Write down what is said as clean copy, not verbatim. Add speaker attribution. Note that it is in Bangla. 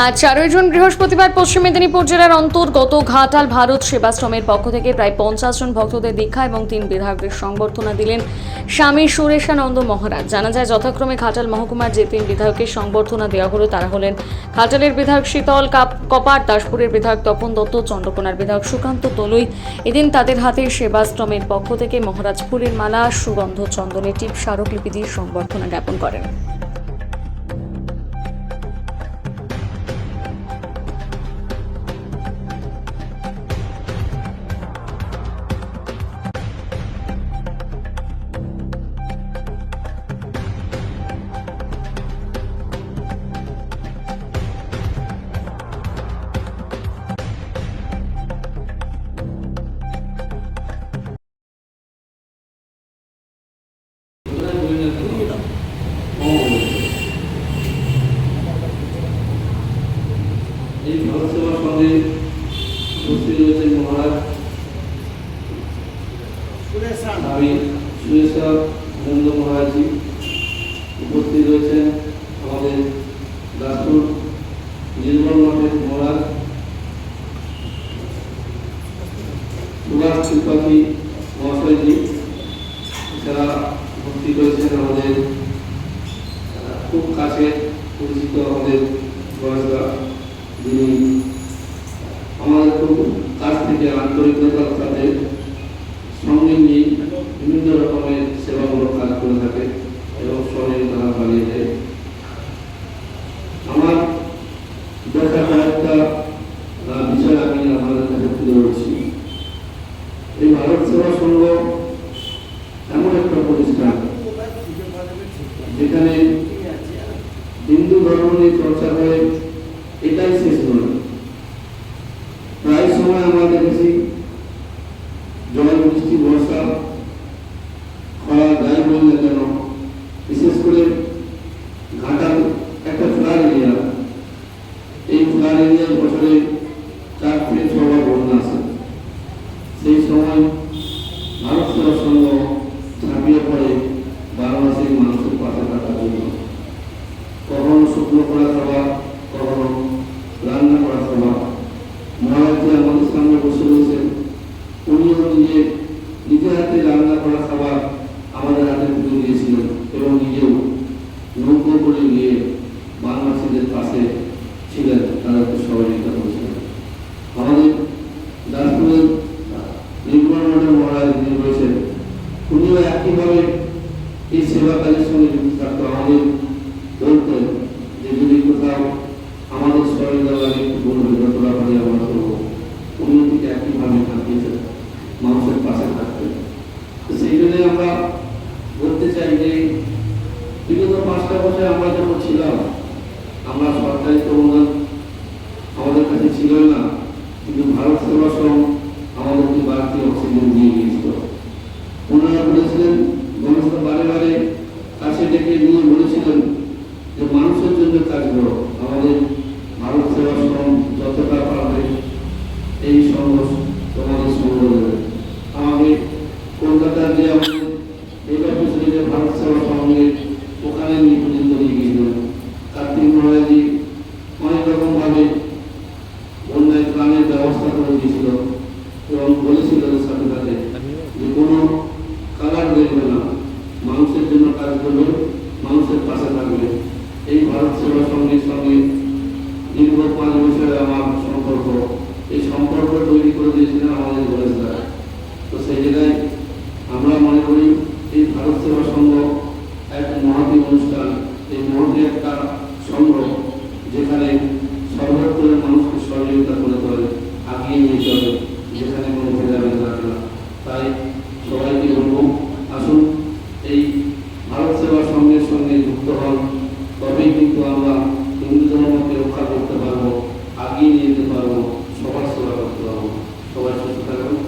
Speaker 1: আজ 4 জুন বৃহস্পতিবার পশ্চিম মেদিনীপুর জেলার অন্তর্গত ঘাটাল ভারত সেবাশ্রমের পক্ষ থেকে প্রায় 50 জন ভক্তদের দীক্ষা এবং 3 বিধায়কদের সংবর্ধনা দিলেন স্বামী সুরেশানন্দ মহারাজ। জানা যায় যথাক্রমে ঘাটাল মহকুমার যে 3 বিধায়কের সংবর্ধনা দেওয়া হলো তারা হলেন ঘাটালের বিধায়ক শীতল কপার, দাসপুরের বিধায়ক তপন দত্ত, চন্দ্রকোনার বিধায়ক সুকান্ত তলুই। এদিন তাদের হাতে সেবাশ্রমের পক্ষ থেকে মহারাজ ফুলের মালা, সুগন্ধ, চন্দনের টিপ, স্মারকলিপি দিয়ে সংবর্ধনা জ্ঞাপন করেন।
Speaker 2: এই ভারত সেবার সঙ্গে উপস্থিত রয়েছেন মহারাজ আমি সুরেশানন্দ মহারাজজি, উপস্থিত রয়েছেন আমাদের দাসপুর নির্মল মঠের মহারাজ সুভাষ ত্রিপাঠী মহাশয়জি, এছাড়া উপস্থিত রয়েছেন আমাদের খুব কাছে পরিচিত আমাদের বয়সরা, যিনি আমাদের খুব কাছ থেকে আন্তরিকতার সাথে সঙ্গে নিয়ে বিভিন্ন রকমের সেবামূলক কাজ করে থাকে এবং সহযোগিতা বানিয়ে দেয়। আমার দেখা কয়েকটা বিষয় আমি আমাদের কাছে তুলে ধরছি। এই ভারত সেবা সংঘ এমন একটা প্রতিষ্ঠান যেখানে হিন্দু ধর্ম নিয়ে চর্চা করে এটাই শেষ নয়। প্রায় সময় আমরা দেখেছি জল, বৃষ্টি, বর্ষা, খরা, যাই বলি না কেন, বিশেষ করে ঘাটাল একটা ফ্লাড এরিয়া। এই ফ্লাড এরিয়ার বছরে 4 থেকে 6 বার বন্যা আসে। সেই সময় ভারত সেবা সংঘ ঝাঁপিয়ে পড়ে বারাণসীর মানুষের পাশে থাকার জন্য। কখনো শুকনো করা খাবার, কখনো রান্না করা খাবার। মহারাজজি আমাদের সামনে বসে রয়েছেন, উনিও নিজে হাতে রান্না করা খাবার আমাদের হাতে তুলে দিয়েছিলেন এবং নিজেও নৌকো করে গিয়ে বারাণসীদের পাশে ছিলেন, তাদেরকে সহযোগিতা করেছিলেন। আমাদের দাসপুরের নির্মল মঠের মহারাজ যিনি রয়েছেন, উনিও একইভাবে এই সেবা কাজের সঙ্গে যুক্ত থাকতো। আমাদের বলতেন যে যদি কোথাও আমাদের সহযোগিতা লাগে বলবে, যতটা পারি আমরা করবো। উনি ঠিক একইভাবে থাকিয়েছেন, মানুষের পাশে থাকতেন। তো সেই জন্যই আমরা বলতে চাই যে বিগত 5টা বছর আমরা যখন ছিলাম, আমরা সরকারি অনুদান আমাদের কাছে ছিল না, কিন্তু ভারত সেবা সংঘ আমাদেরকে বাড়তি অক্সিজেন দিয়ে গিয়েছিল। ওনারা বলেছিলেন, মানুষকে বারে বারে কাছে ডেকে নিয়ে বলেছিলেন যে মানুষের জন্য কাজ করো। আমাদের ভারত সেবা সংঘ যতটা পারবে এই সংঘ তোমাদের সঙ্গ দেবে। আমাকে কলকাতার যে আমাদের যে ভারত সেবা সংঘের ওখানে নিয়োজিত হয়ে গিয়েছিলেন। কার্তিক মহারাজজি অনেক রকম ভাবে বন্যায় ত্রাণের ব্যবস্থা করে দিয়েছিল এবং বলেছিল সাথে সাথে যে কোনো কালার দেখবে না, মানুষের জন্য কাজ করবে, মানুষের পাশে থাকবে। এই ভারত সেবা সংঘের সঙ্গে দীর্ঘ 5 বছরের আমার সম্পর্ক, এই সম্পর্ক তৈরি করে দিয়েছিলেন আমাদের বয়সরা। তো সেই জায়গায় আমরা মনে করি এই ভারত সেবা সংঘ এক মহতী অনুষ্ঠান, এই মহতী একটা সংঘ যেখানে সর্বত্রের মানুষকে সহযোগিতা করতে হবে, আগিয়ে নিয়ে চলে, যেখানে কোনো ভেদাভেদ রাখে না। তাই সবাইকে বলবো, আসুন এই ভারত সেবা সংঘের সঙ্গে যুক্ত হন, তবেই কিন্তু আমরা হিন্দু ধর্মকে রক্ষা করতে পারবো, আগিয়ে নিয়ে যেতে পারবো, সবার সেবা করতে পারবো। সবাই সুস্থ থাকবেন।